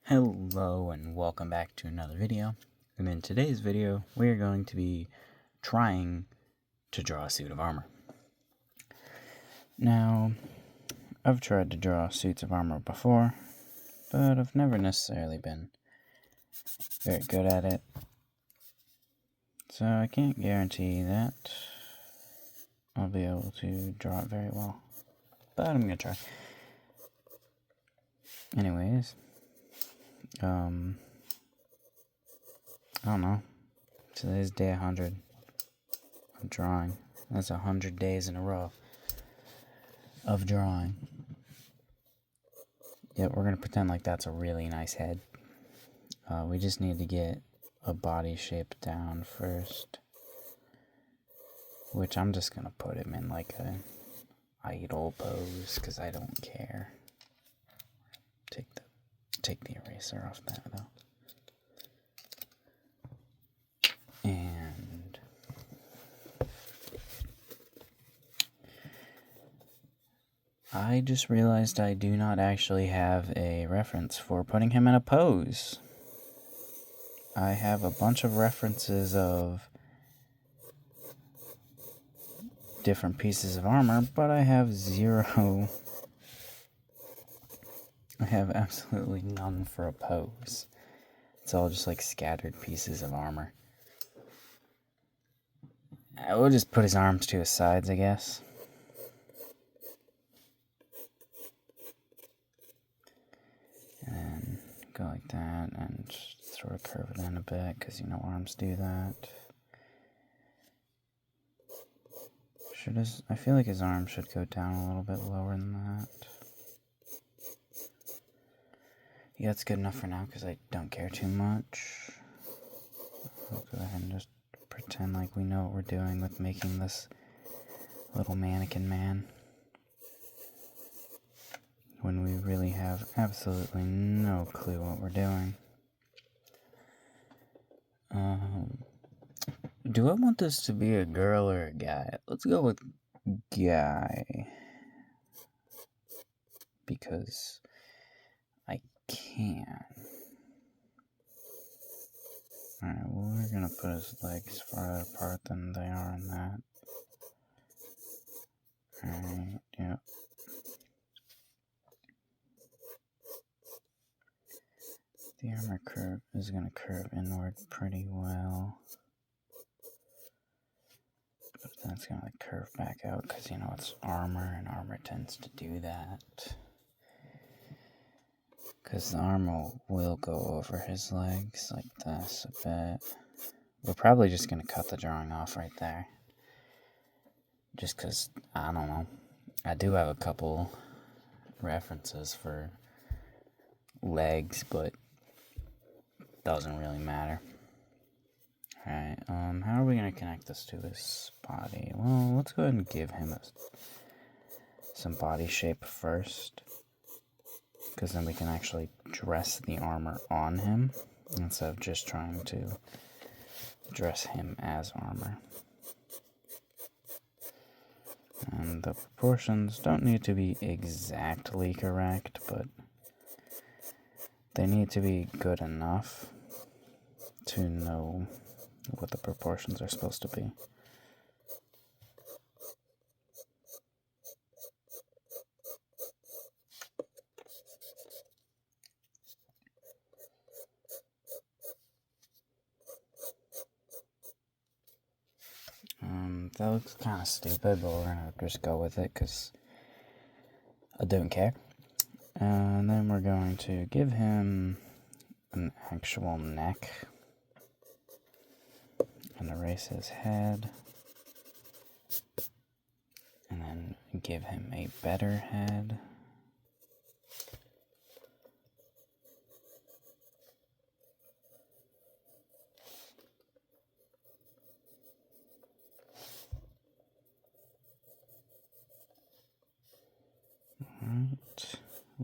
Hello and welcome back to another video. And in today's video, we are going to be trying to draw a suit of armor. Now, I've tried to draw suits of armor before, but I've never necessarily been very good at it. So I can't guarantee that I'll be able to draw it very well. But I'm going to try. Anyways, I don't know. Today's day 100 of drawing. That's 100 days in a row of drawing. Yep, we're going to pretend like that's a really nice head. We just need to get a body shape down first. Which I'm just going to put him in like a idle pose because I don't care. Take the eraser off that though. And I just realized I do not actually have a reference for putting him in a pose. I have a bunch of references of different pieces of armor, but I have zero. I have absolutely none for a pose. It's all just like scattered pieces of armor. I will just put his arms to his sides, I guess. And go like that, and just sort of curve it in a bit, because you know arms do that. I feel like his arm should go down a little bit lower than that. Yeah, that's good enough for now, because I don't care too much. I'll go ahead and just pretend like we know what we're doing with making this little mannequin man, when we really have absolutely no clue what we're doing. Do I want this to be a girl or a guy? Let's go with guy, because I can. Alright, well, we're gonna put his legs farther apart than they are in that. Alright, yep. The armor curve is gonna curve inward pretty well. But then it's gonna like curve back out, because you know it's armor, and armor tends to do that. Because the armor will go over his legs like this a bit. We're probably just going to cut the drawing off right there. Just because, I don't know. I do have a couple references for legs, but doesn't really matter. Alright, how are we going to connect this to his body? Well, let's go ahead and give him some body shape first, because then we can actually dress the armor on him instead of just trying to dress him as armor. And the proportions don't need to be exactly correct, but they need to be good enough to know what the proportions are supposed to be. That looks kind of stupid, but we're gonna just go with it because I don't care. And then we're going to give him an actual neck and erase his head, and then give him a better head. Alright,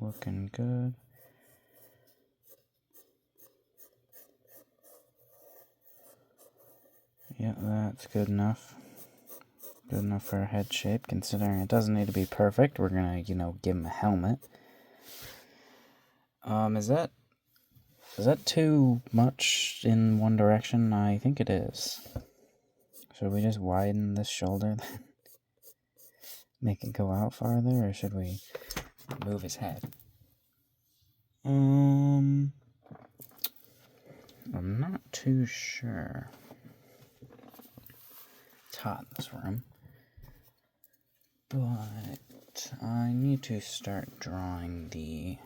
looking good. Yeah, that's good enough. Good enough for a head shape, considering it doesn't need to be perfect. We're gonna, give him a helmet. Is that Is that too much in one direction? I think it is. Should we just widen this shoulder then? Make it go out farther, or should we move his head? I'm not too sure. It's hot in this room. But I need to start drawing the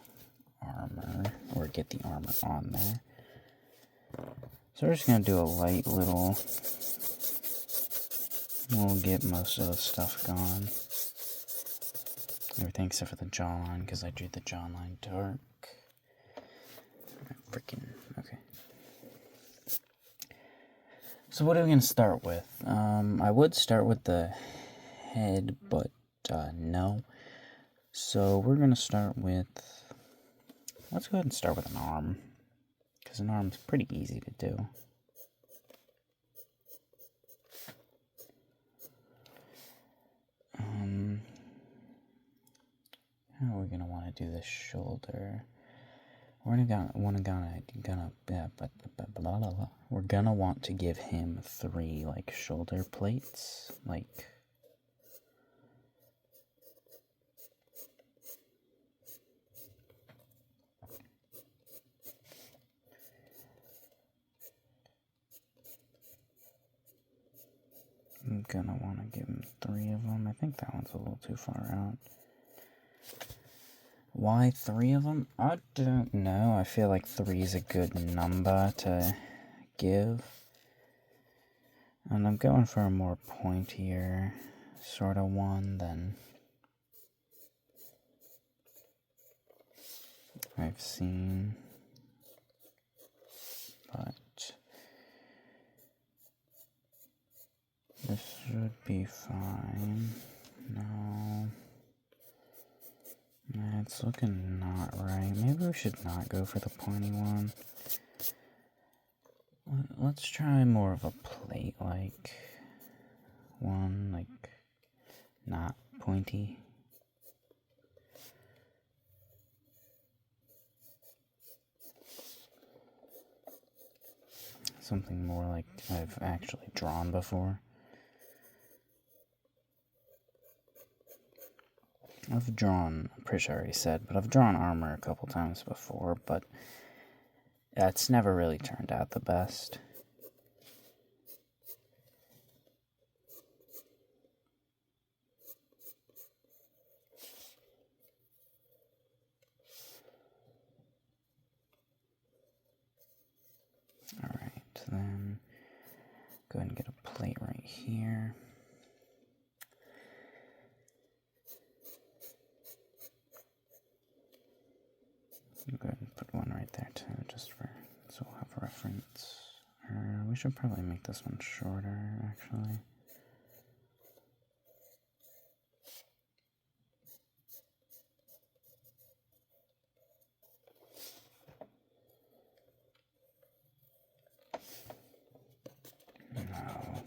armor, or get the armor on there. So we're just going to do a light little... We'll get most of the stuff gone. Everything except for the jawline, because I drew the jawline dark. Freaking... Okay. So what are we going to start with? I would start with the head, but no. So we're going to start with... Let's go ahead and start with an arm, because an arm's pretty easy to do. How are we gonna want to do this shoulder? We're gonna want to give him 3 like shoulder plates, like. I'm gonna want to give him 3 of them. I think that one's a little too far out. Why 3 of them? I don't know. I feel like 3 is a good number to give. And I'm going for a more pointier sort of one than I've seen. But this should be fine. No. It's looking not right. Maybe we should not go for the pointy one. Let's try more of a plate-like one, like not pointy. Something more like I've actually drawn before. I've drawn, I'm pretty sure I already said, but I've drawn armor a couple times before, but it's never really turned out the best. Alright, then go ahead and get a plate right here. Go ahead and put one right there too, just for, so we'll have reference. We should probably make this one shorter, actually. No.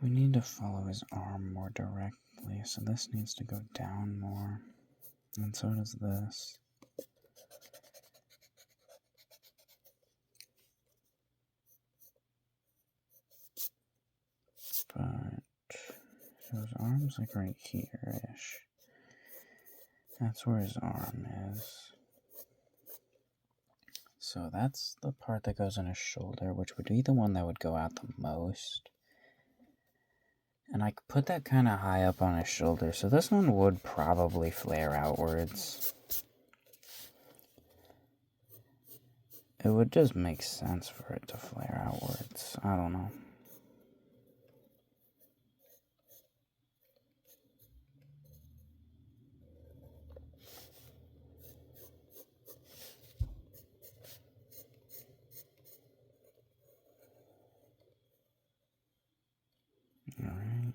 We need to follow his arm more directly, so this needs to go down more. And so does this. But so his arm's like right here-ish. That's where his arm is. So that's the part that goes on his shoulder, which would be the one that would go out the most. And I could put that kind of high up on his shoulder, so this one would probably flare outwards. It would just make sense for it to flare outwards. I don't know. Alright.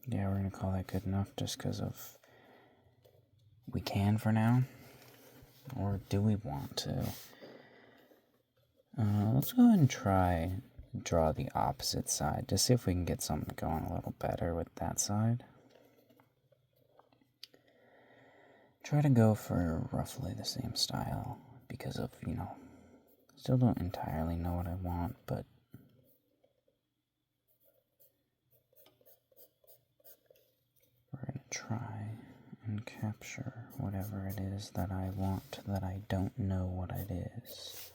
Yeah, we're gonna call that good enough just because of... We can for now. Or do we want to? Let's go ahead and draw the opposite side. Just see if we can get something going a little better with that side. try to go for roughly the same style because of, still don't entirely know what I want, but we're going to try and capture whatever it is that I want that I don't know what it is.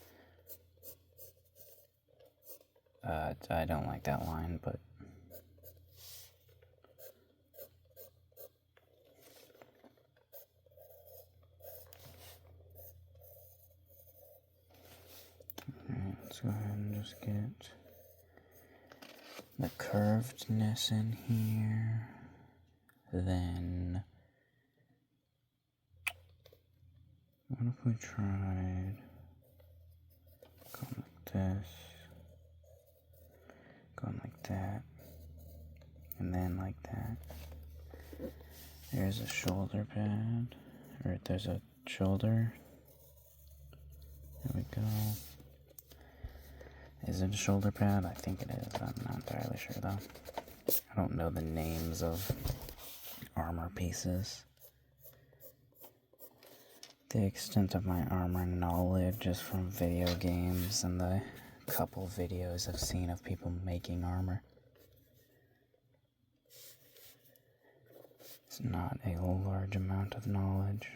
I don't like that line, but alright, let's go ahead and just get the curvedness in here. Then what if we tried going like this, going like that, and then like that? There's a shoulder pad, or there's a shoulder. There we go. Is it a shoulder pad? I think it is. I'm not entirely sure though. I don't know the names of armor pieces. The extent of my armor knowledge is from video games and the couple videos I've seen of people making armor. It's not a large amount of knowledge.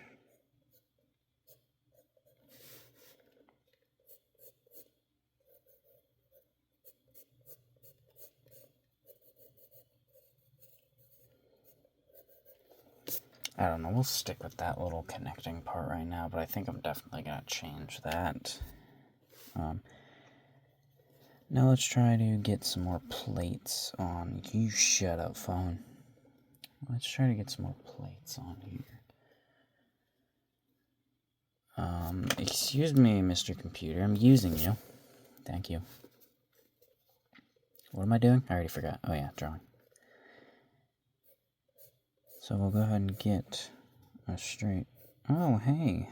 I don't know, we'll stick with that little connecting part right now, but I think I'm definitely going to change that. Now let's try to get some more plates on. You shut up, phone. Let's try to get some more plates on here. Excuse me, Mr. Computer, I'm using you. Thank you. What am I doing? I already forgot. Oh yeah, drawing. So we'll go ahead and get a straight... Oh, hey.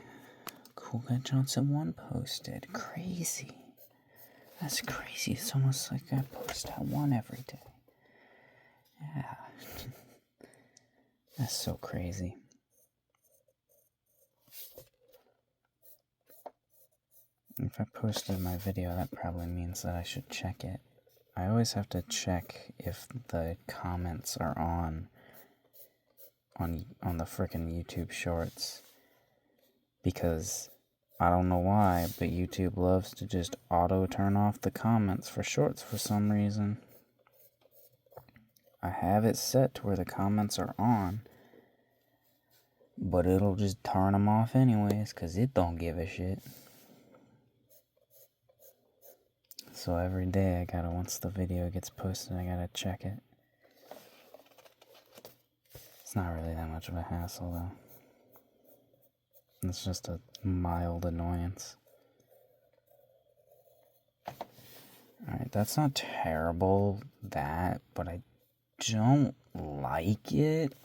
Cool Guy Johnson 1 posted. Crazy. That's crazy. It's almost like I post that one every day. Yeah. That's so crazy. If I posted my video, that probably means that I should check it. I always have to check if the comments are on the frickin' YouTube Shorts, because I don't know why, but YouTube loves to just auto turn off the comments for Shorts for some reason. I have it set to where the comments are on, but it'll just turn them off anyways, because it don't give a shit. So every day once the video gets posted, I gotta check it. It's not really that much of a hassle though. It's just a mild annoyance. Alright, that's not terrible, but I don't like it,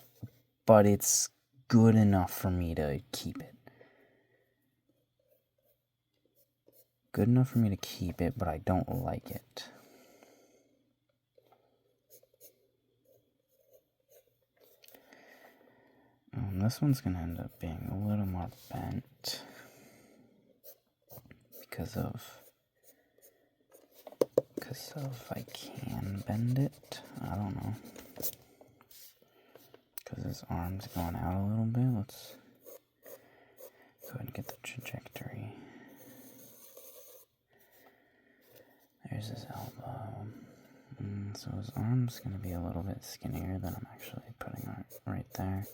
but it's good enough for me to keep it. Good enough for me to keep it, but I don't like it. This one's gonna end up being a little more bent because I can bend it. I don't know. Because his arm's going out a little bit. Let's go ahead and get the trajectory. There's his elbow. So his arm's going to be a little bit skinnier than I'm actually putting right there.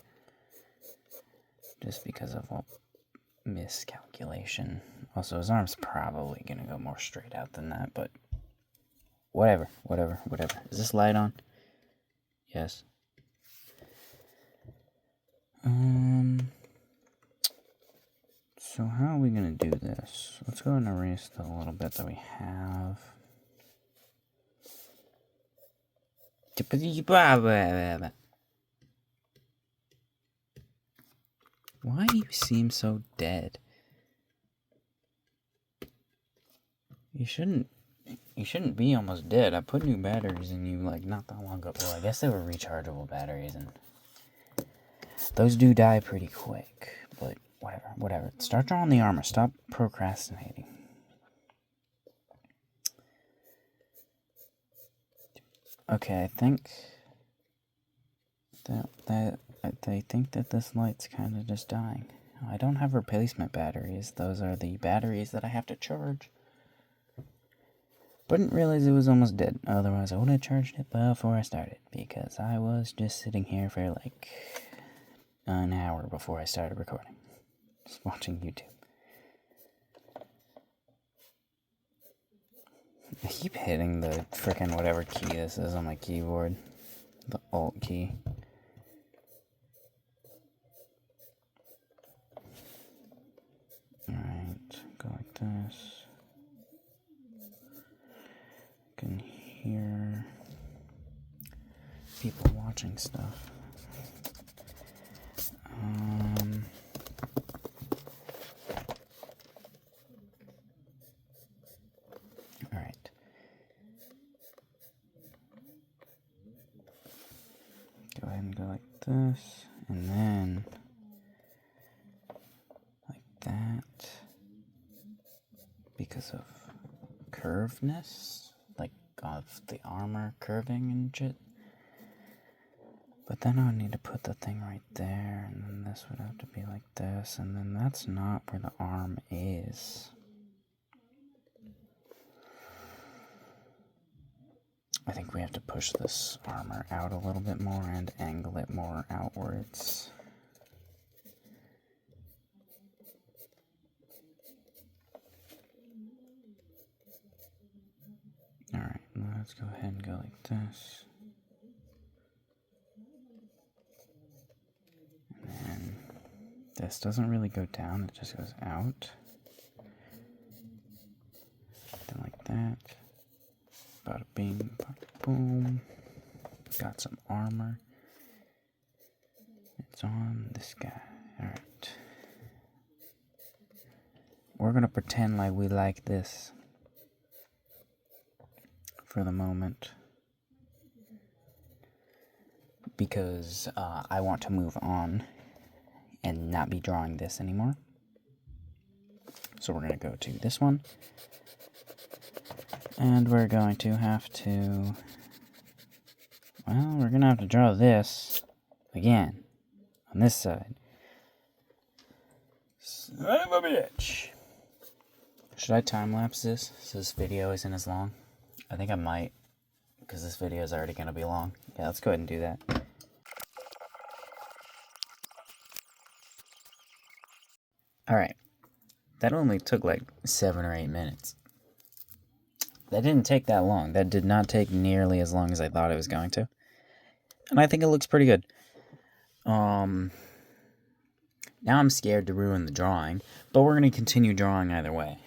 Just because of miscalculation. Also, his arm's probably going to go more straight out than that, but whatever. Is this light on? Yes. So how are we going to do this? Let's go and erase the little bit that we have. Why do you seem so dead? You shouldn't be almost dead. I put new batteries in you like not that long ago. Well, I guess they were rechargeable batteries, and those do die pretty quick. But whatever. Start drawing the armor. Stop procrastinating. Okay, I think I think that this light's kind of just dying. I don't have replacement batteries. Those are the batteries that I have to charge. But didn't realize it was almost dead. Otherwise, I would have charged it before I started. Because I was just sitting here for like an hour before I started recording. Just watching YouTube. I keep hitting the frickin' whatever key this is on my keyboard. The Alt key. Alright, go like this. I can hear people watching stuff. Alright. Go ahead and go like this, and then like that, because of curvedness, like of the armor curving and shit. But then I would need to put the thing right there, and then this would have to be like this, and then that's not where the arm is. I think we have to push this armor out a little bit more and angle it more outwards. Alright, let's go ahead and go like this. And then this doesn't really go down, it just goes out. Then like that. Bada bing, bada boom. Got some armor. It's on this guy. Alright. We're gonna pretend like we like this for the moment. Because I want to move on and not be drawing this anymore. So we're gonna go to this one. And we're going to have to, well, we're going to have to draw this again on this side. Son of a bitch. Should I time-lapse this so this video isn't as long? I think I might, because this video is already going to be long. Yeah, let's go ahead and do that. Alright. That only took like 7 or 8 minutes. That didn't take that long. That did not take nearly as long as I thought it was going to. And I think it looks pretty good. Now I'm scared to ruin the drawing, but we're going to continue drawing either way.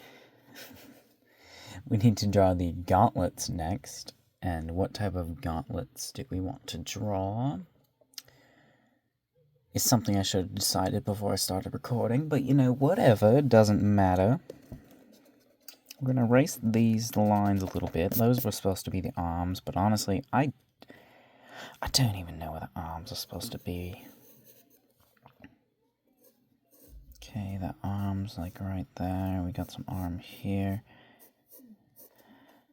We need to draw the gauntlets next. And what type of gauntlets do we want to draw? It's something I should have decided before I started recording, but you know, whatever, it doesn't matter. We're going to erase these lines a little bit. Those were supposed to be the arms, but honestly, I don't even know where the arms are supposed to be. Okay, the arms, like right there. We got some arm here.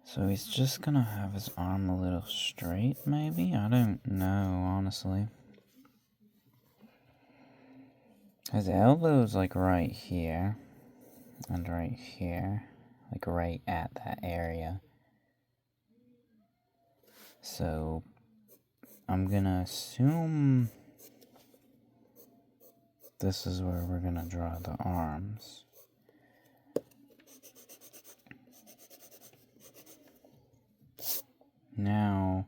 So he's just going to have his arm a little straight, maybe? I don't know, honestly. His elbow's like right here. And right here. Like right at that area. So I'm gonna assume this is where we're gonna draw the arms. Now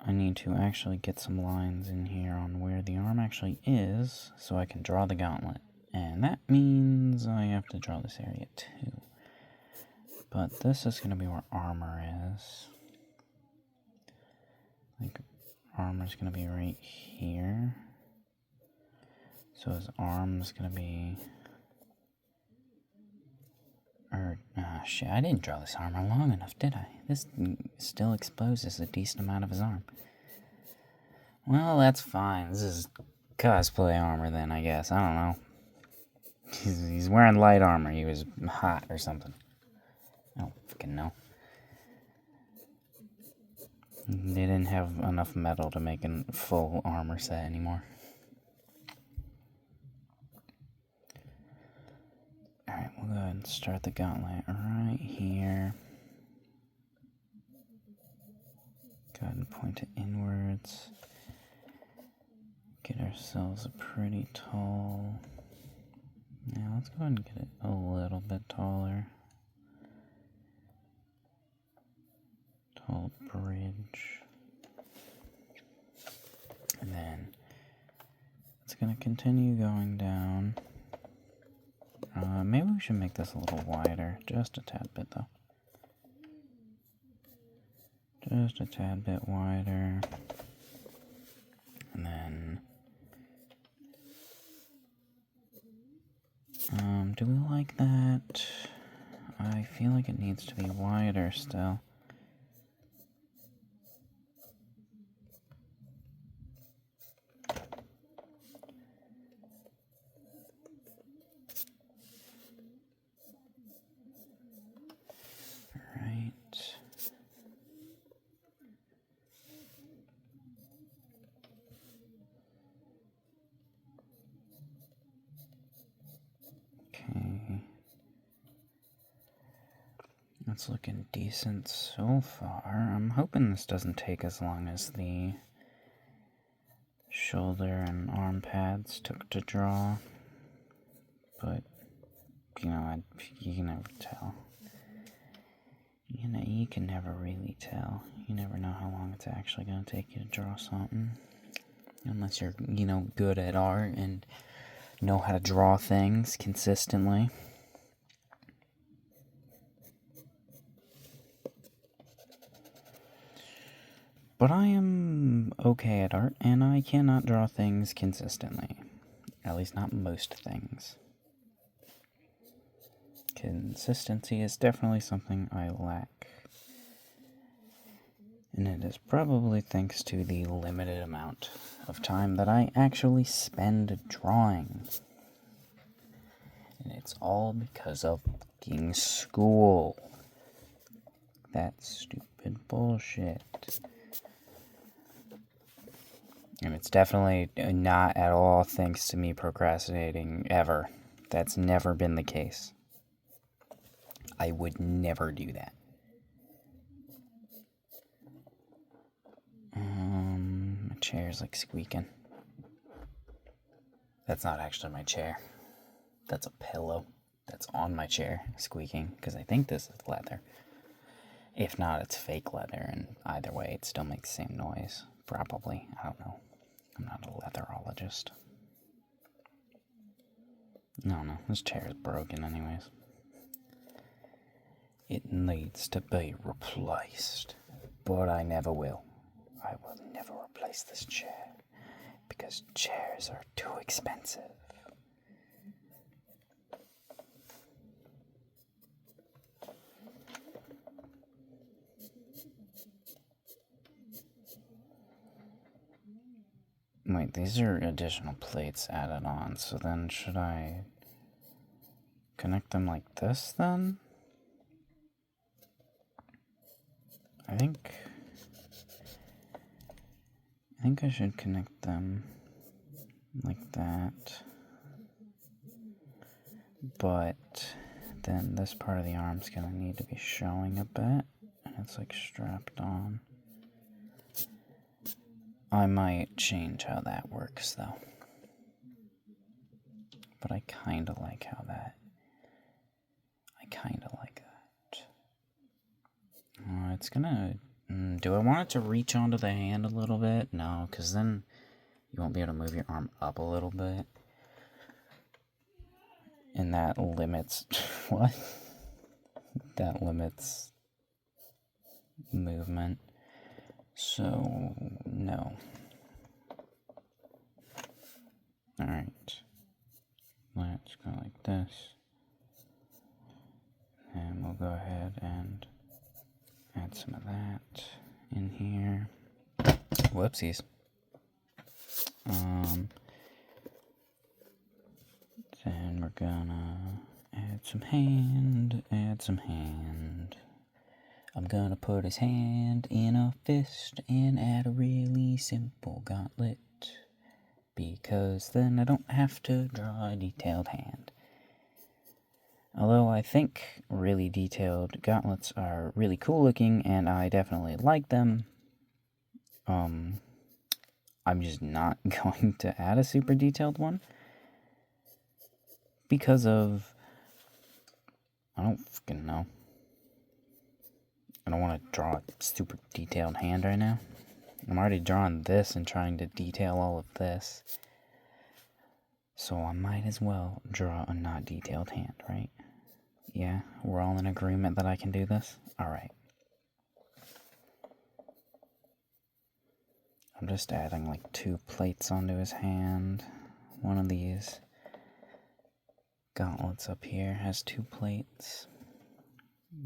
I need to actually get some lines in here on where the arm actually is so I can draw the gauntlet. And that means I have to draw this area too. But this is going to be where armor is. Like, armor's going to be right here. So his arm's going to be... shit, I didn't draw this armor long enough, did I? This still exposes a decent amount of his arm. Well, that's fine. This is cosplay armor then, I guess. I don't know. He's wearing light armor. He was hot or something. I don't fucking know. They didn't have enough metal to make a full armor set anymore. Alright, we'll go ahead and start the gauntlet right here. Go ahead and point it inwards. Get ourselves a pretty tall... Now let's go ahead and get it a little bit taller. Tall bridge. And then it's going to continue going down. Maybe we should make this a little wider. Just a tad bit though. Just a tad bit wider. And then... do we like that? I feel like it needs to be wider still. Right. Okay. It's looking decent so far. I'm hoping this doesn't take as long as the shoulder and arm pads took to draw. But, you know, you can never tell. You know, you can never really tell. You never know how long it's actually going to take you to draw something. Unless you're, you know, good at art and know how to draw things consistently. But I am okay at art, and I cannot draw things consistently. At least not most things. Consistency is definitely something I lack. And it is probably thanks to the limited amount of time that I actually spend drawing. And it's all because of fucking school. That stupid bullshit. And it's definitely not at all thanks to me procrastinating, ever. That's never been the case. I would never do that. My chair's like squeaking. That's not actually my chair. That's a pillow that's on my chair squeaking, because I think this is leather. If not, it's fake leather, and either way, it still makes the same noise. Probably. I don't know. I'm not a leatherologist. No, this chair is broken anyways. It needs to be replaced. But I never will. I will never replace this chair. Because chairs are too expensive. Wait, these are additional plates added on, so then should I connect them like this then? I think I should connect them like that. But then this part of the arm's gonna need to be showing a bit, and it's like strapped on. I might change how that works though. But I kinda like how that. I kinda like that. It's gonna. Do I want it to reach onto the hand a little bit? No, because then you won't be able to move your arm up a little bit. And that limits. What? That limits movement. So, no. Alright. Let's go like this. And we'll go ahead and add some of that in here. Whoopsies. Then we're gonna add some hand, I'm gonna put his hand in a fist and add a really simple gauntlet, because then I don't have to draw a detailed hand. Although I think really detailed gauntlets are really cool looking and I definitely like them, I'm just not going to add a super detailed one because of, I don't fucking know. I don't want to draw a super detailed hand right now. I'm already drawing this and trying to detail all of this. So I might as well draw a not detailed hand, right? Yeah, we're all in agreement that I can do this? Alright. I'm just adding like 2 plates onto his hand. One of these gauntlets up here has 2 plates.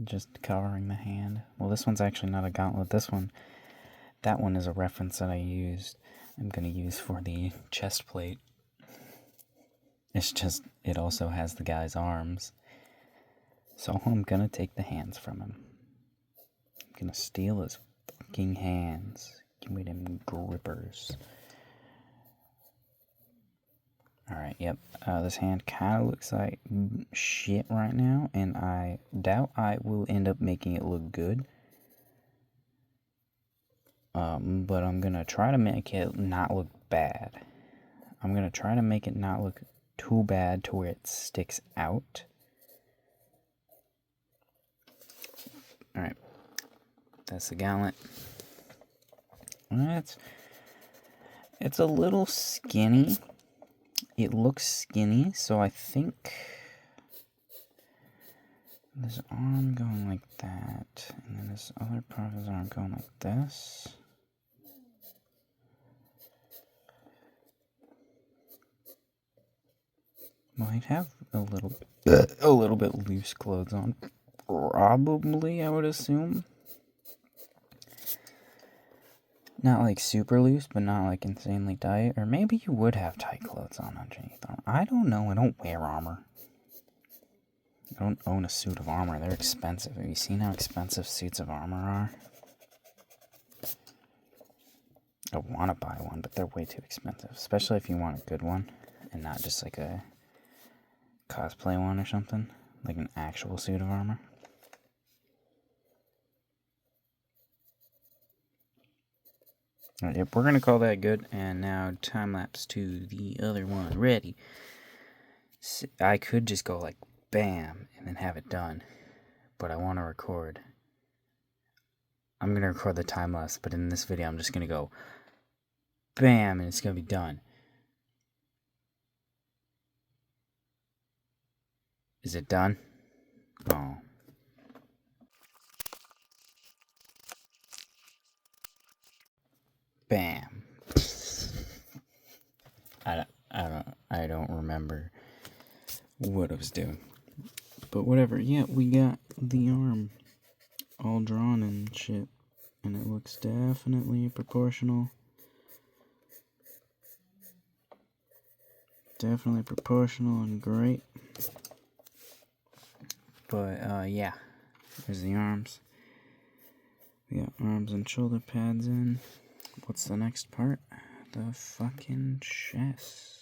Just covering the hand. Well, this one's actually not a gauntlet. That one is a reference that I'm gonna use for the chest plate. It's just, it also has the guy's arms. So I'm gonna take the hands from him. I'm gonna steal his fucking hands. Give me them grippers. Alright, yep. This hand kind of looks like shit right now, and I doubt I will end up making it look good. But I'm gonna try to make it not look bad. I'm gonna try to make it not look too bad to where it sticks out. Alright. That's the gauntlet. It's a little skinny. It looks skinny, so I think this arm going like that, and then this other part of his arm going like this. Might have a little bit loose clothes on. Probably, I would assume. Not like super loose, but not like insanely tight. Or maybe you would have tight clothes on underneath them. I don't know. I don't wear armor. I don't own a suit of armor. They're expensive. Have you seen how expensive suits of armor are? I want to buy one, but they're way too expensive. Especially if you want a good one and not just like a cosplay one or something. Like an actual suit of armor. Alright, yep, we're going to call that good. And now time lapse to the other one. Ready. I could just go like bam and then have it done. But I want to record. I'm going to record the time lapse, but in this video I'm just going to go bam and it's going to be done. Is it done? Oh. Bam. I don't remember what I was doing. But whatever, yeah, we got the arm all drawn and shit. And it looks definitely proportional. Definitely proportional and great. But, yeah. There's the arms. We got arms and shoulder pads in. What's the next part? The fucking chest.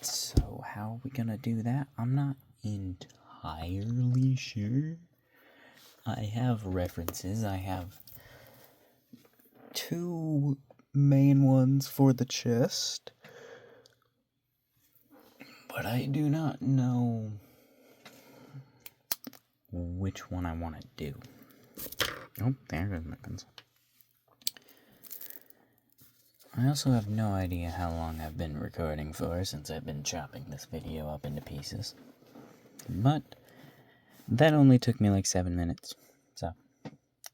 So, how are we gonna do that? I'm not entirely sure. I have references. I have 2 main ones for the chest. But I do not know which one I want to do. Oh, there goes my pencil. I also have no idea how long I've been recording for since I've been chopping this video up into pieces. But that only took me like 7 minutes. So,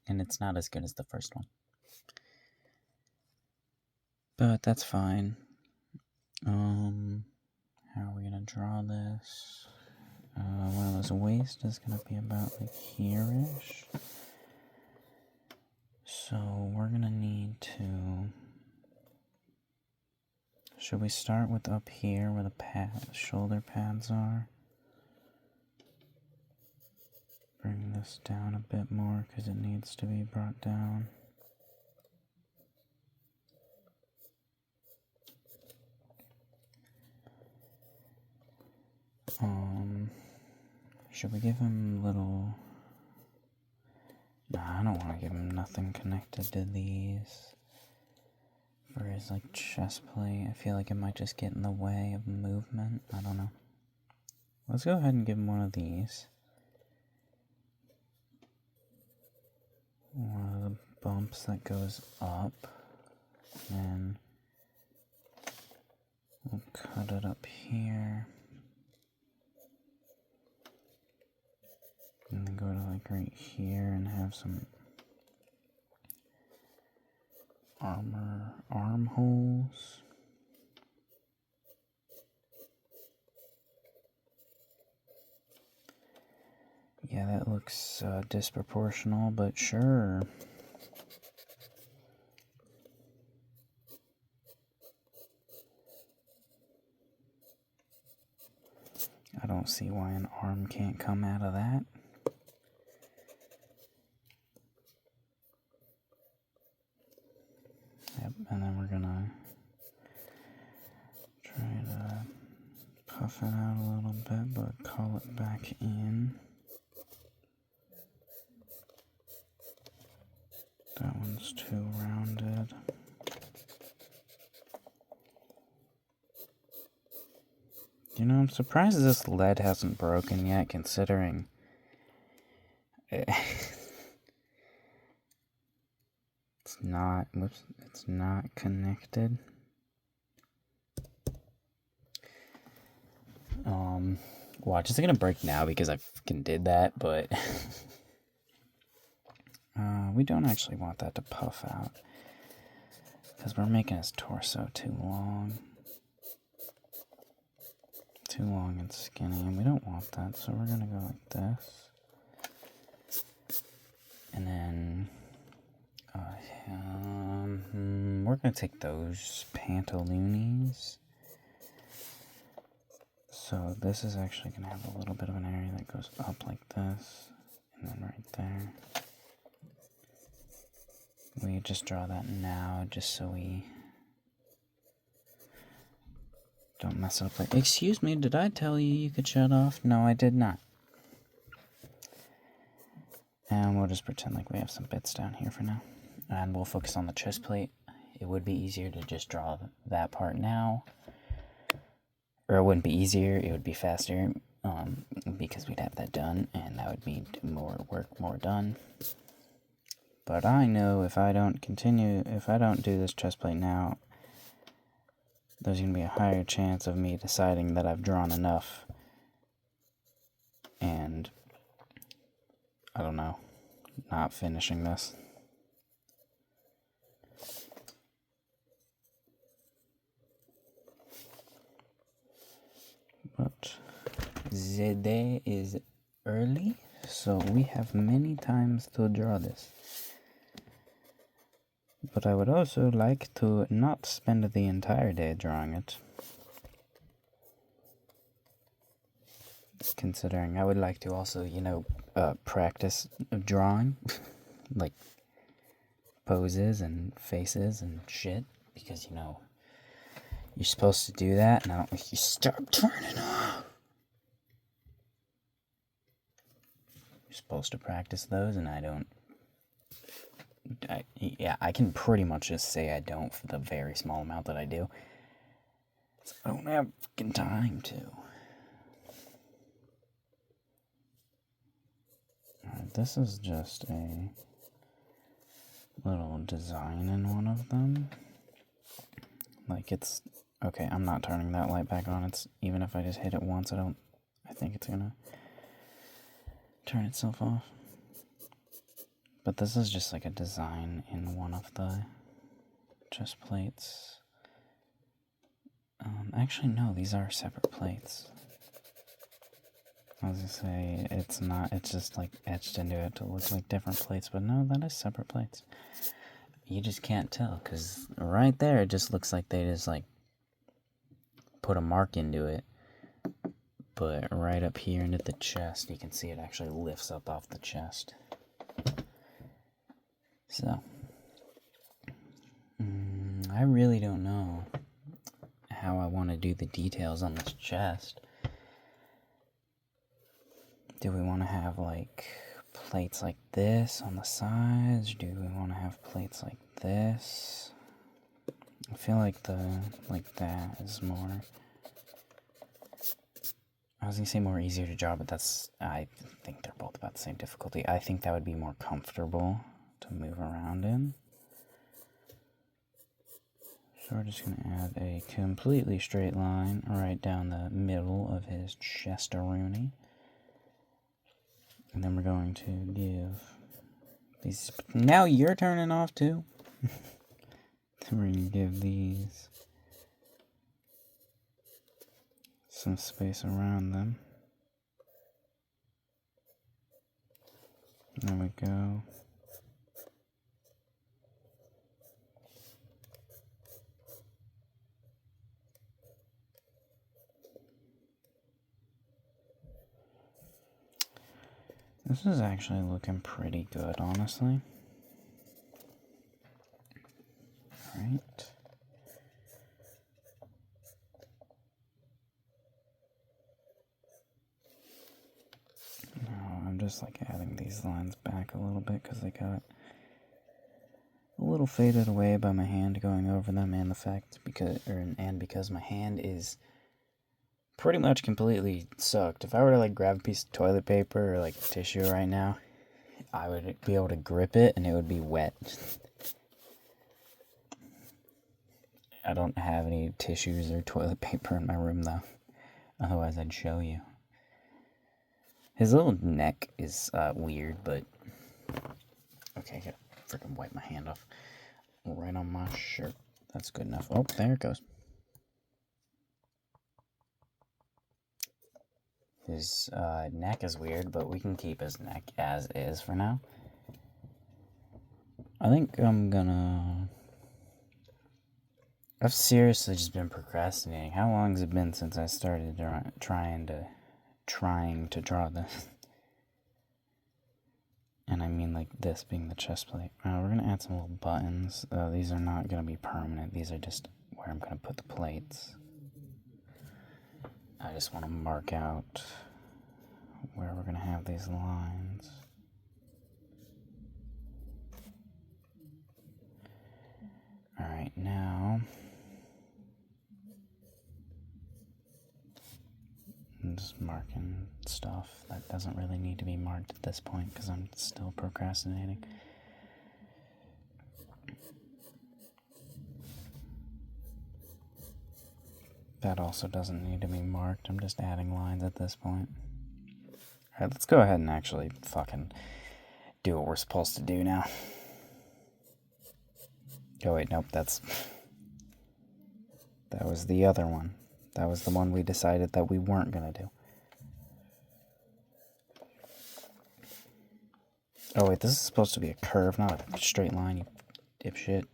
and it's not as good as the first one. But that's fine. How are we gonna draw this? Well, his waist is gonna be about like here-ish. So we're gonna need to Should we start with up here where the shoulder pads are? Bring this down a bit more because it needs to be brought down. Should we give him little... Nah, I don't want to give him nothing connected to these. For his, like, chest plate, I feel like it might just get in the way of movement. I don't know. Let's go ahead and give him one of these. One of the bumps that goes up. And we'll cut it up here. And then go to like right here and have some armholes. Yeah, that looks disproportional, but sure. I don't see why an arm can't come out of that. Yep, and then we're gonna try to puff it out a little bit, but call it back in. That one's too rounded. You know, I'm surprised this lead hasn't broken yet, considering it's not connected. Watch, it's gonna break now because I fucking did that, but we don't actually want that to puff out because we're making his torso too long and skinny, and we don't want that, so we're gonna go like this. And then we're gonna take those pantaloonies. So this is actually gonna have a little bit of an area that goes up like this, and then right there. We just draw that now, just so we don't mess up. Like, excuse me, did I tell you you could shut off? No, I did not. And we'll just pretend like we have some bits down here for now. And we'll focus on the chest plate. It would be easier to just draw that part now. Or it wouldn't be easier, it would be faster. Because we'd have that done, and that would mean more work, more done. But I know if I don't do this chest plate now, there's going to be a higher chance of me deciding that I've drawn enough. And, I don't know, not finishing this. But the day is early, so we have many times to draw this. But I would also like to not spend the entire day drawing it. Considering I would like to also, practice drawing. Like, poses and faces and shit. Because, you're supposed to do that, and I don't think you stop turning off. You're supposed to practice those, and I don't. I can pretty much just say I don't for the very small amount that I do. So I don't have fucking time to. Alright, this is just a little design in one of them. Like it's okay, I'm not turning that light back on. It's even if I just hit it once, I think it's gonna turn itself off. But this is just like a design in one of the chest plates. Actually, no, these are separate plates. I was gonna say, it's not, it's just like etched into it to look like different plates, but no, that is separate plates. You just can't tell, because right there, it just looks like they just like put a mark into it. But right up here into the chest, you can see it actually lifts up off the chest. So, I really don't know how I want to do the details on this chest. Do we want to have like plates like this on the sides? Do we want to have plates like this? I feel like that is more, I was gonna say more easier to draw, but I think they're both about the same difficulty. I think that would be more comfortable to move around in. So we're just going to add a completely straight line right down the middle of his chest-a-rooney. And then we're going to give these... Now you're turning off too? Then we're going to give these some space around them. There we go. This is actually looking pretty good, honestly. Alright. Now I'm just like adding these lines back a little bit because they got a little faded away by my hand going over them, and the fact because my hand is pretty much completely soaked. If I were to like grab a piece of toilet paper or like tissue right now, I would be able to grip it and it would be wet. I don't have any tissues or toilet paper in my room though. Otherwise I'd show you. His little neck is weird, but okay, I gotta freaking wipe my hand off. Right on my shirt. That's good enough. Oh, there it goes. His neck is weird, but we can keep his neck as is for now. I think I'm gonna... I've seriously just been procrastinating. How long has it been since I started trying to draw this? And I mean like this being the chest plate. We're gonna add some little buttons. These are not gonna be permanent. These are just where I'm gonna put the plates. I just want to mark out where we're going to have these lines. Alright, now I'm just marking stuff that doesn't really need to be marked at this point because I'm still procrastinating. That also doesn't need to be marked. I'm just adding lines at this point. Alright, let's go ahead and actually fucking do what we're supposed to do now. Oh wait, nope, that was the other one. That was the one we decided that we weren't gonna do. Oh wait, this is supposed to be a curve, not a straight line, you dipshit.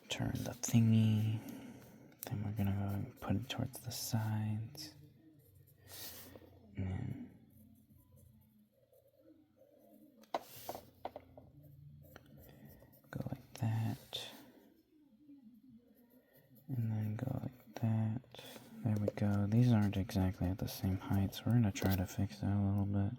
Turn the thingy. Then we're gonna go and put it towards the sides. And then go like that. And then go like that. There we go. These aren't exactly at the same height, so we're gonna try to fix that a little bit.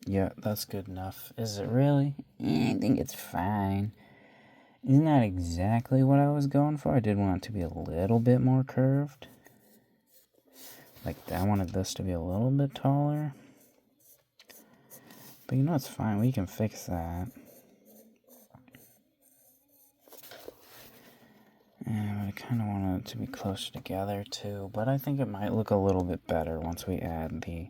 Yeah, that's good enough. Is it really? I think it's fine. Isn't that exactly what I was going for? I did want it to be a little bit more curved. Like, I wanted this to be a little bit taller. But you know, it's fine. We can fix that. And I kind of want it to be closer together, too. But I think it might look a little bit better once we add the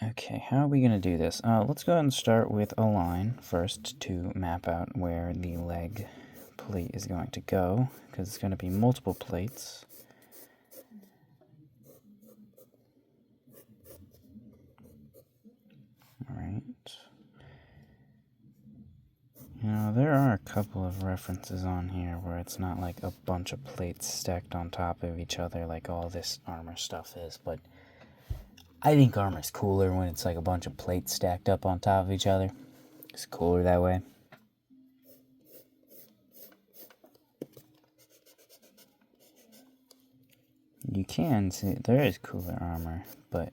Okay, how are we going to do this? Let's go ahead and start with a line first to map out where the leg plate is going to go, because it's going to be multiple plates. Alright. You know, there are a couple of references on here where it's not like a bunch of plates stacked on top of each other like all this armor stuff is, but I think armor's cooler when it's like a bunch of plates stacked up on top of each other. It's cooler that way. You can see there is cooler armor, but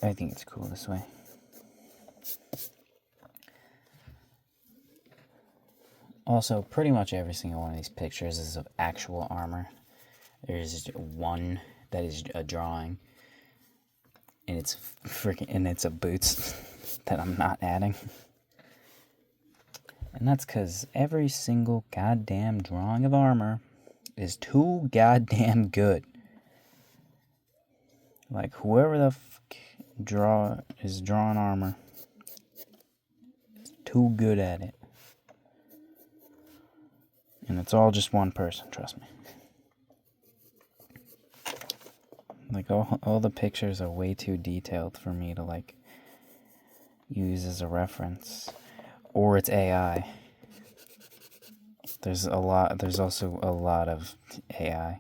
I think it's cool this way. Also, pretty much every single one of these pictures is of actual armor. There's one that is a drawing, and it's a boots that I'm not adding. And that's because every single goddamn drawing of armor is too goddamn good. Like, whoever the fuck is drawing armor is too good at it. And it's all just one person, trust me. Like, all the pictures are way too detailed for me to, like, use as a reference. Or it's AI. There's also a lot of AI.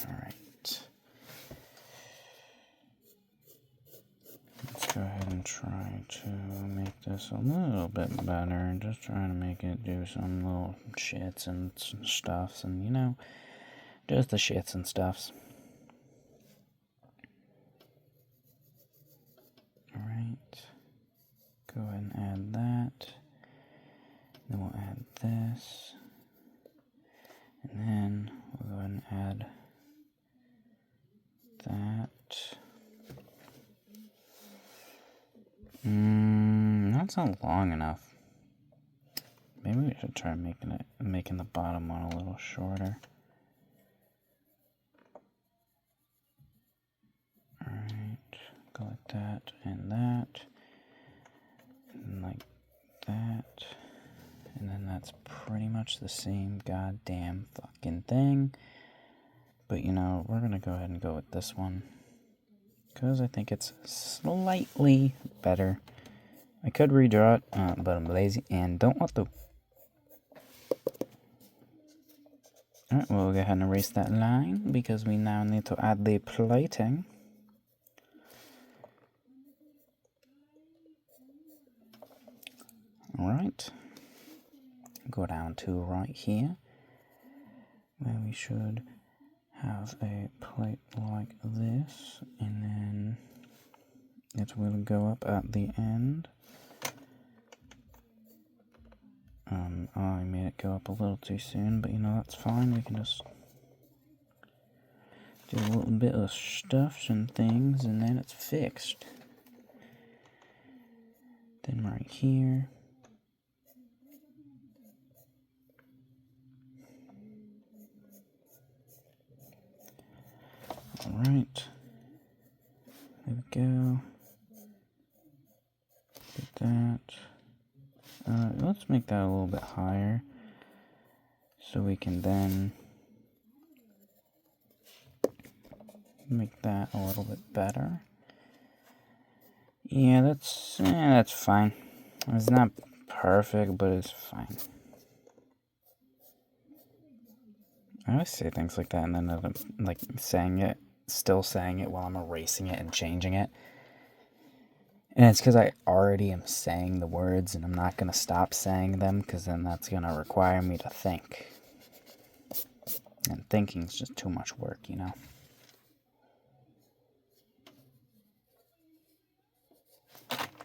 Alright. Let's go ahead and try to make this a little bit better. Just trying to make it do some little shits and some stuffs and, you know, just the shits and stuffs. Alright. Go ahead and add that. Then we'll add this. And then we'll go ahead and add that. That's not long enough. Maybe we should try making the bottom one a little shorter. Alright, go like that and that. And like that. And then that's pretty much the same goddamn fucking thing. But you know, we're gonna go ahead and go with this one, because I think it's slightly better. I could redraw it, but I'm lazy and don't want to. Alright, we'll go ahead and erase that line, because we now need to add the plating. Alright. Go down to right here, where we should have a plate like this, and then it will go up at the end. I made it go up a little too soon, but you know, that's fine. We can just do a little bit of stuffs and things, and then it's fixed. Then right here. Alright. There we go. Get that. Let's make that a little bit higher, so we can then make that a little bit better. Yeah, that's fine. It's not perfect, but it's fine. I always say things like that, and then I'm like still saying it while I'm erasing it and changing it. And it's because I already am saying the words, and I'm not going to stop saying them, because then that's going to require me to think. And thinking's just too much work, you know?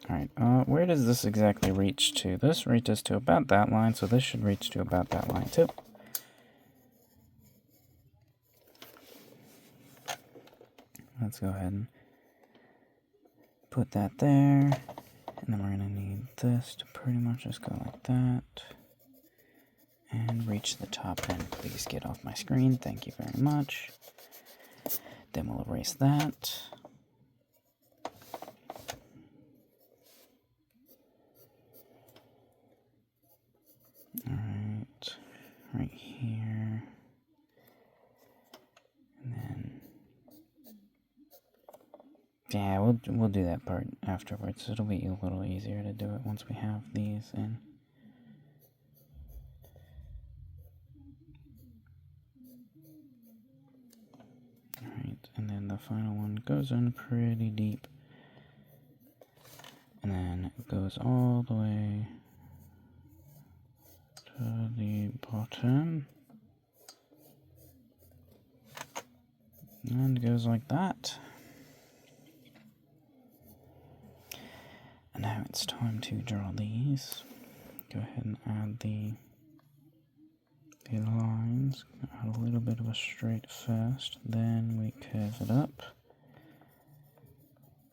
Alright, where does this exactly reach to? This reaches to about that line, so this should reach to about that line too. Let's go ahead and put that there. And then we're going to need this to pretty much just go like that. and reach the top end. Please get off my screen. Thank you very much. Then we'll erase that. Alright, right here. And then, yeah, we'll do that part afterwards. It'll be a little easier to do it once we have these in. Alright, and then the final one goes in pretty deep. And then it goes all the way to the bottom. And it goes like that. And now it's time to draw these. Go ahead and add the lines. Add a little bit of a straight first, then we curve it up.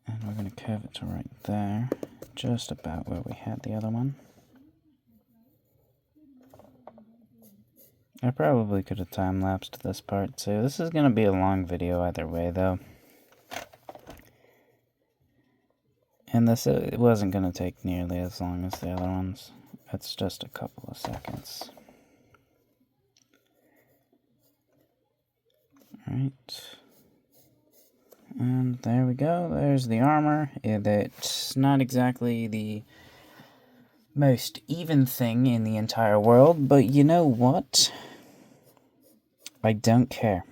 And we're going to curve it to right there, just about where we had the other one. I probably could have time-lapsed this part too. This is going to be a long video either way though. And this, it wasn't going to take nearly as long as the other ones. It's just a couple of seconds. Alright. And there we go. There's the armor. It's not exactly the most even thing in the entire world, but you know what? I don't care.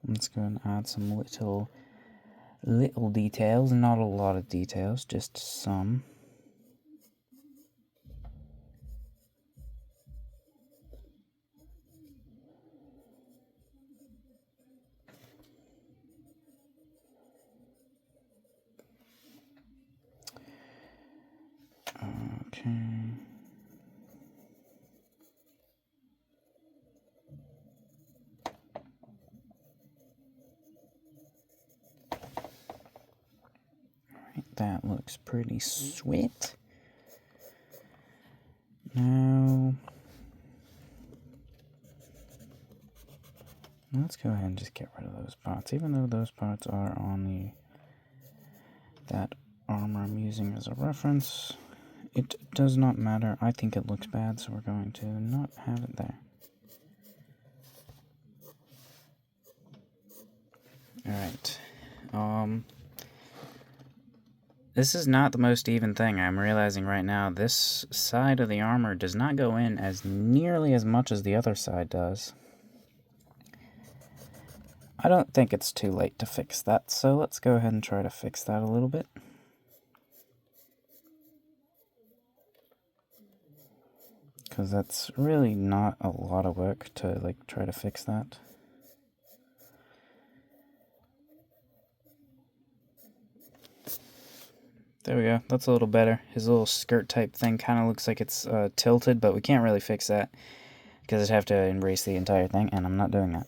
Let's go and add some little details. Not a lot of details, just some. Okay. Alright, that looks pretty sweet. Now, let's go ahead and just get rid of those parts, even though those parts are on that armor I'm using as a reference. It does not matter. I think it looks bad, so we're going to not have it there. Alright. This is not the most even thing. I'm realizing right now this side of the armor does not go in as nearly as much as the other side does. I don't think it's too late to fix that, so let's go ahead and try to fix that a little bit. Because that's really not a lot of work to try to fix that. There we go, that's a little better. His little skirt type thing kind of looks like it's tilted, but we can't really fix that because I'd have to erase the entire thing, and I'm not doing that.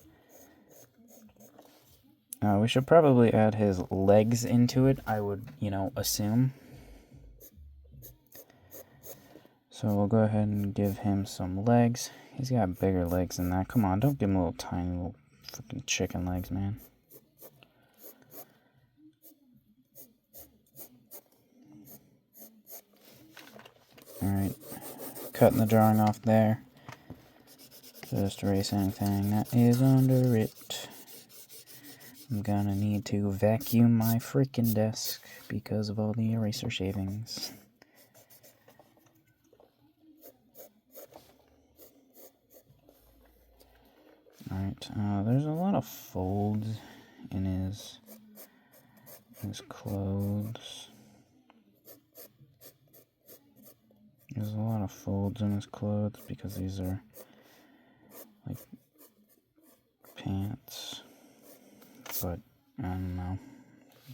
We should probably add his legs into it, I would, assume. So we'll go ahead and give him some legs. He's got bigger legs than that. Come on, don't give him little tiny little freaking chicken legs, man. Alright, cutting the drawing off there. Just erase anything that is under it. I'm gonna need to vacuum my freaking desk because of all the eraser shavings. Alright, there's a lot of folds in his clothes. There's a lot of folds in his clothes because these are like pants. But I don't know.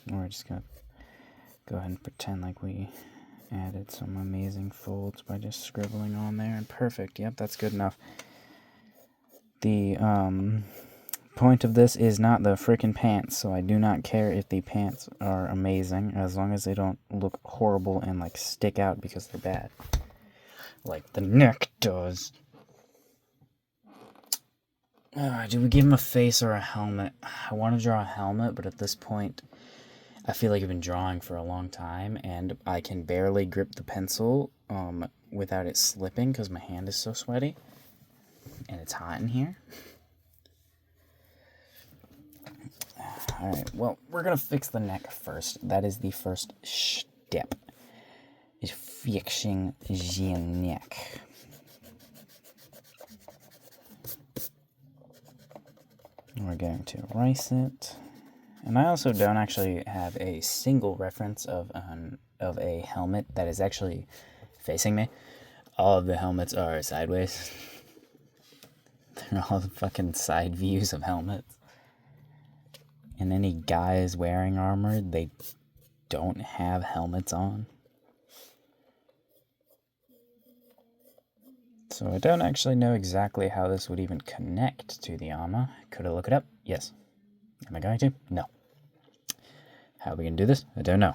We're just gonna go ahead and pretend like we added some amazing folds by just scribbling on there. And perfect. Yep, that's good enough. The point of this is not the frickin' pants, so I do not care if the pants are amazing, as long as they don't look horrible and, like, stick out because they're bad. Like the neck does. Do we give him a face or a helmet? I want to draw a helmet, but at this point, I feel like I've been drawing for a long time, and I can barely grip the pencil without it slipping because my hand is so sweaty, and it's hot in here. Alright, well, we're going to fix the neck first. That is the first step, is fixing the neck. We're going to erase it. And I also don't actually have a single reference of a helmet that is actually facing me. All of the helmets are sideways. They're all the fucking side views of helmets. And any guys wearing armor, they don't have helmets on. So I don't actually know exactly how this would even connect to the armor. Could I look it up? Yes. Am I going to? No. How are we going to do this? I don't know.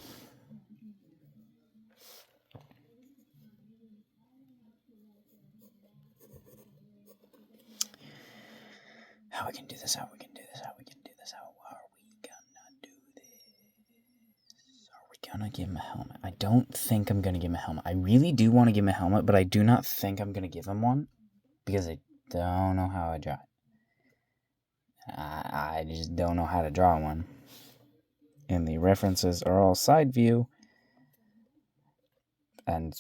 How we can do this? How we can do this? How we can do this? How are we gonna do this? Are we gonna give him a helmet? I don't think I'm gonna give him a helmet. I really do want to give him a helmet, but I do not think I'm gonna give him one because I don't know how I draw it. I just don't know how to draw one. And the references are all side view. And,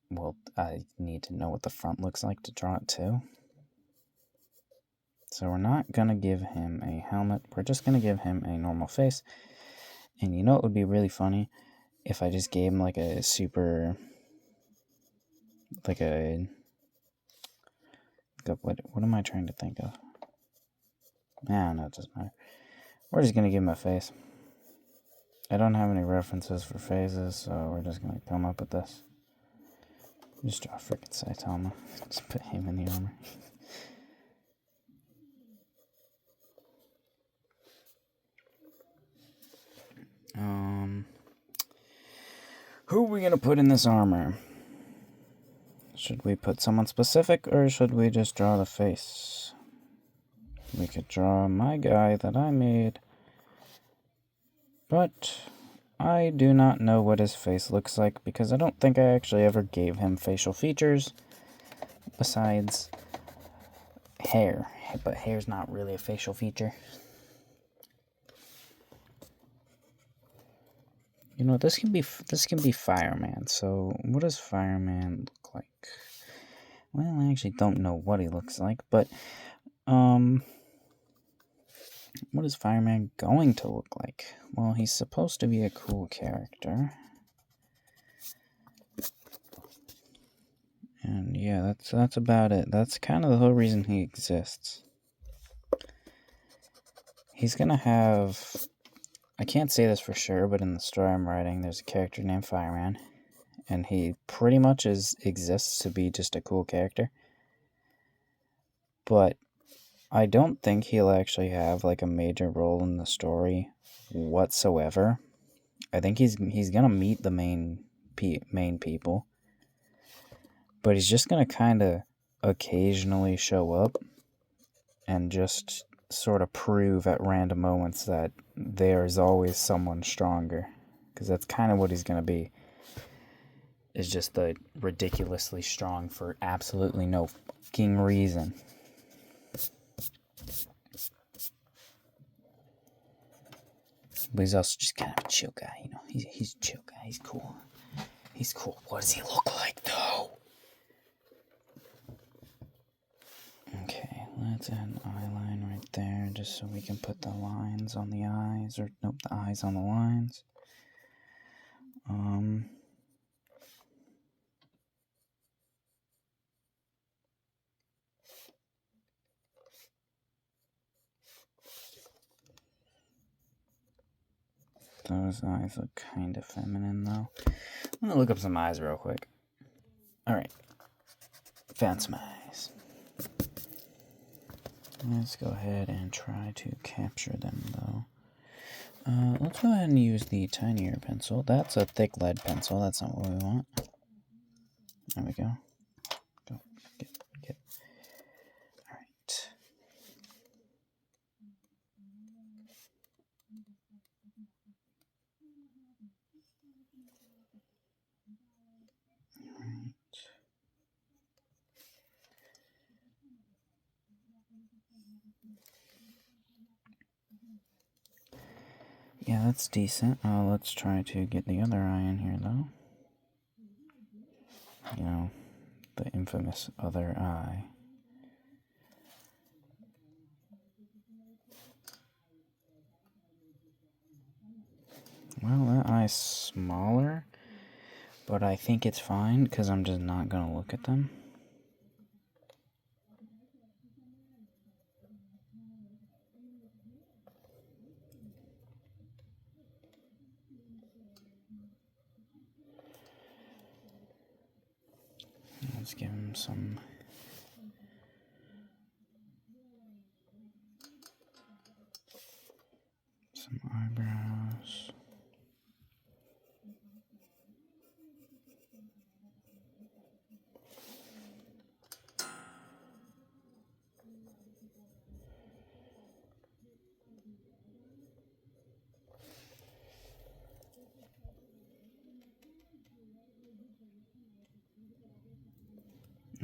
well, I need to know what the front looks like to draw it too. So we're not going to give him a helmet. We're just going to give him a normal face. And you know it would be really funny if I just gave him like a super... Like a... What am I trying to think of? I don't know, it doesn't matter. We're just going to give him a face. I don't have any references for faces, so we're just going to come up with this. Just draw frickin' Saitama. Just put him in the armor. Who are we going to put in this armor? Should we put someone specific, or should we just draw the face? We could draw my guy that I made. But I do not know what his face looks like, because I don't think I actually ever gave him facial features. Besides hair. But hair's not really a facial feature. You know, this can be Fireman. So, what does Fireman look like? Well, I actually don't know what he looks like, but what is Fireman going to look like? Well, he's supposed to be a cool character. And yeah, that's about it. That's kind of the whole reason he exists. He's gonna have... I can't say this for sure, but in the story I'm writing, there's a character named Fireman, and he pretty much exists to be just a cool character. But I don't think he'll actually have like a major role in the story whatsoever. I think he's gonna meet the main people, but he's just gonna kind of occasionally show up and just sort of prove at random moments that there's always someone stronger, because that's kind of what he's going to be, is just the ridiculously strong for absolutely no fucking reason. But he's also just kind of a chill guy, you know. He's a chill guy. He's cool. He's cool. What does he look like, though? Okay, let's add an eye line right there, just so we can put the lines on the eyes, or nope, the eyes on the lines. Those eyes look kind of feminine, though. I'm gonna look up some eyes real quick. Alright. Found some eyes. Let's go ahead and try to capture them, though. Let's go ahead and use the tinier pencil. That's a thick lead pencil. That's not what we want. There we go. Go. Get. All right. Yeah, that's decent. Let's try to get the other eye in here, though. You know, the infamous other eye. Well, that eye's smaller, but I think it's fine because I'm just not going to look at them. Let's give him some eyebrows.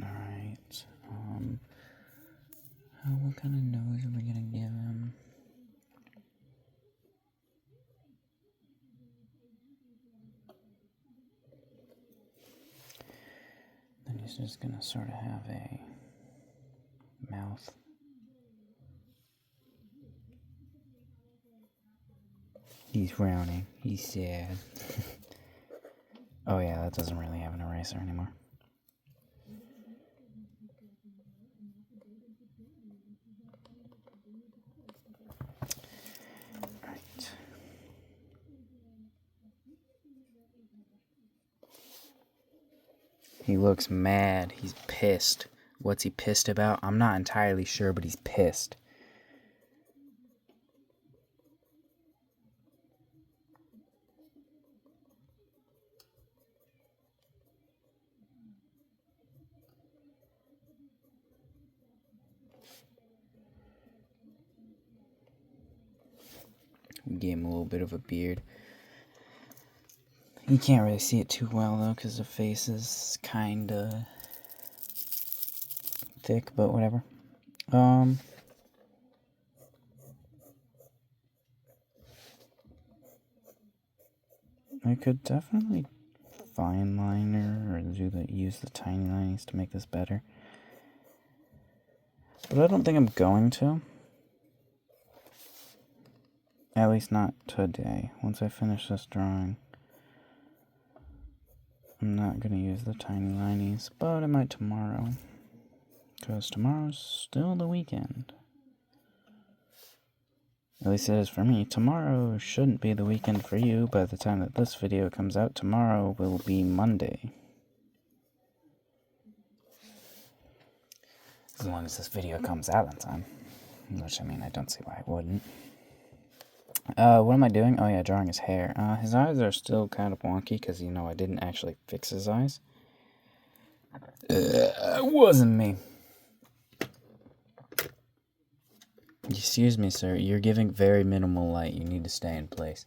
Alright, what kind of nose are we gonna give him? Then he's just gonna sort of have a mouth. He's frowning. He's sad. Oh yeah, that doesn't really have an eraser anymore. Right. He looks mad. He's pissed. What's he pissed about? I'm not entirely sure, but he's pissed. We gave him a little bit of a beard. You can't really see it too well, though, because the face is kinda thick, but whatever. I could definitely fine liner or use the tiny lines to make this better. But I don't think I'm going to. At least not today. Once I finish this drawing, I'm not going to use the tiny linies, but I might tomorrow. Because tomorrow's still the weekend. At least it is for me. Tomorrow shouldn't be the weekend for you. By the time that this video comes out, tomorrow will be Monday. As long as this video comes out on time. Which, I mean, I don't see why it wouldn't. What am I doing? Oh yeah, drawing his hair. His eyes are still kind of wonky because, you know, I didn't actually fix his eyes. It wasn't me. Excuse me, sir. You're giving very minimal light. You need to stay in place.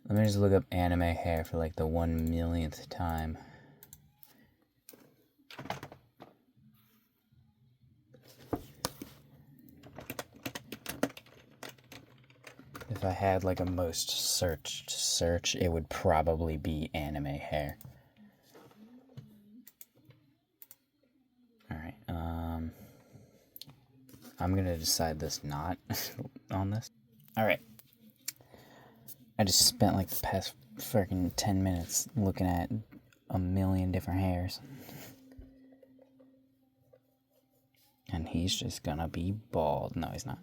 Let me just look up anime hair for like the 1,000,000th time. If I had like a most searched search, it would probably be anime hair. Alright, I'm gonna decide this not on this. Alright. I just spent like the past freaking 10 minutes looking at a million different hairs. And he's just gonna be bald. No, he's not.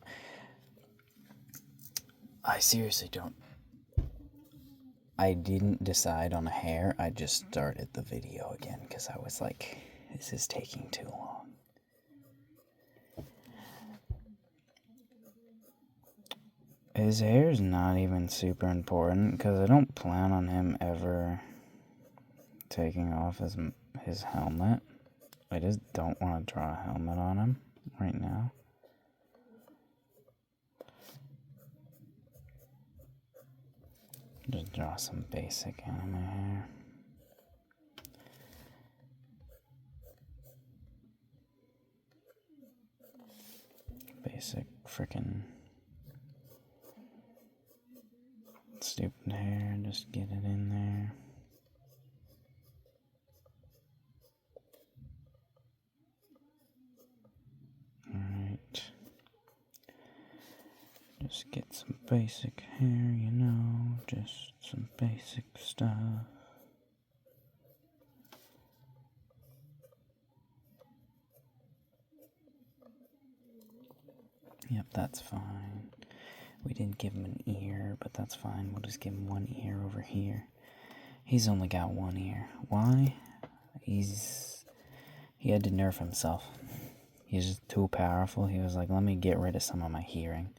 I seriously don't. I didn't decide on a hair. I just started the video again because I was like, this is taking too long. his hair's not even super important because I don't plan on him ever taking off his helmet. I just don't want to draw a helmet on him right now. Just draw some basic anime hair. Basic freaking stupid hair, just get it in there. Alright. Just get some basic hair, you know, just some basic stuff. Yep, that's fine. We didn't give him an ear, but that's fine. We'll just give him one ear over here. He's only got one ear. Why? He had to nerf himself. He's just too powerful. He was like, let me get rid of some of my hearing.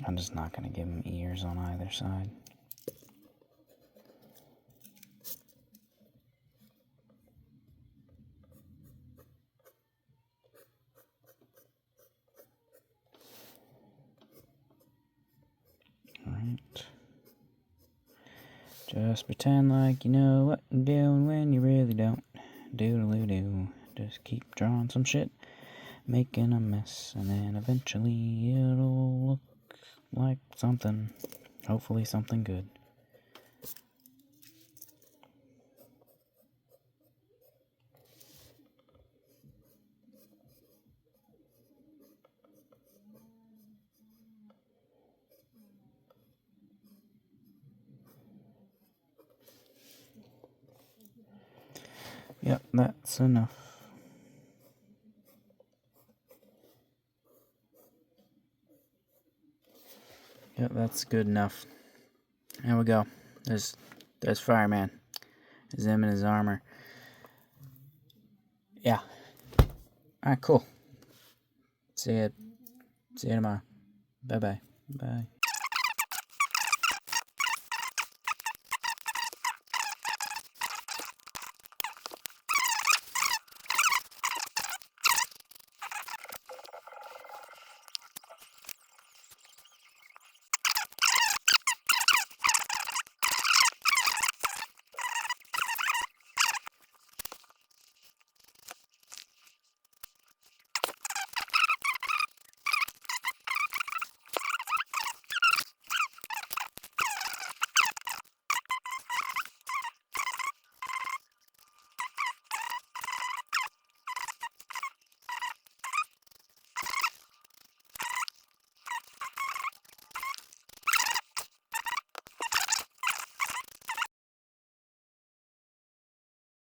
I'm just not going to give him ears on either side. Alright. Just pretend like you know what you're doing when you really don't. Doodle-doo. Just keep drawing some shit, making a mess, and then eventually it'll look like something. Hopefully something good. Yep, that's enough. Yep, that's good enough. There we go. There's Fireman. There's him in his armor. Yeah. Alright, cool. See you tomorrow. Bye-bye. Bye.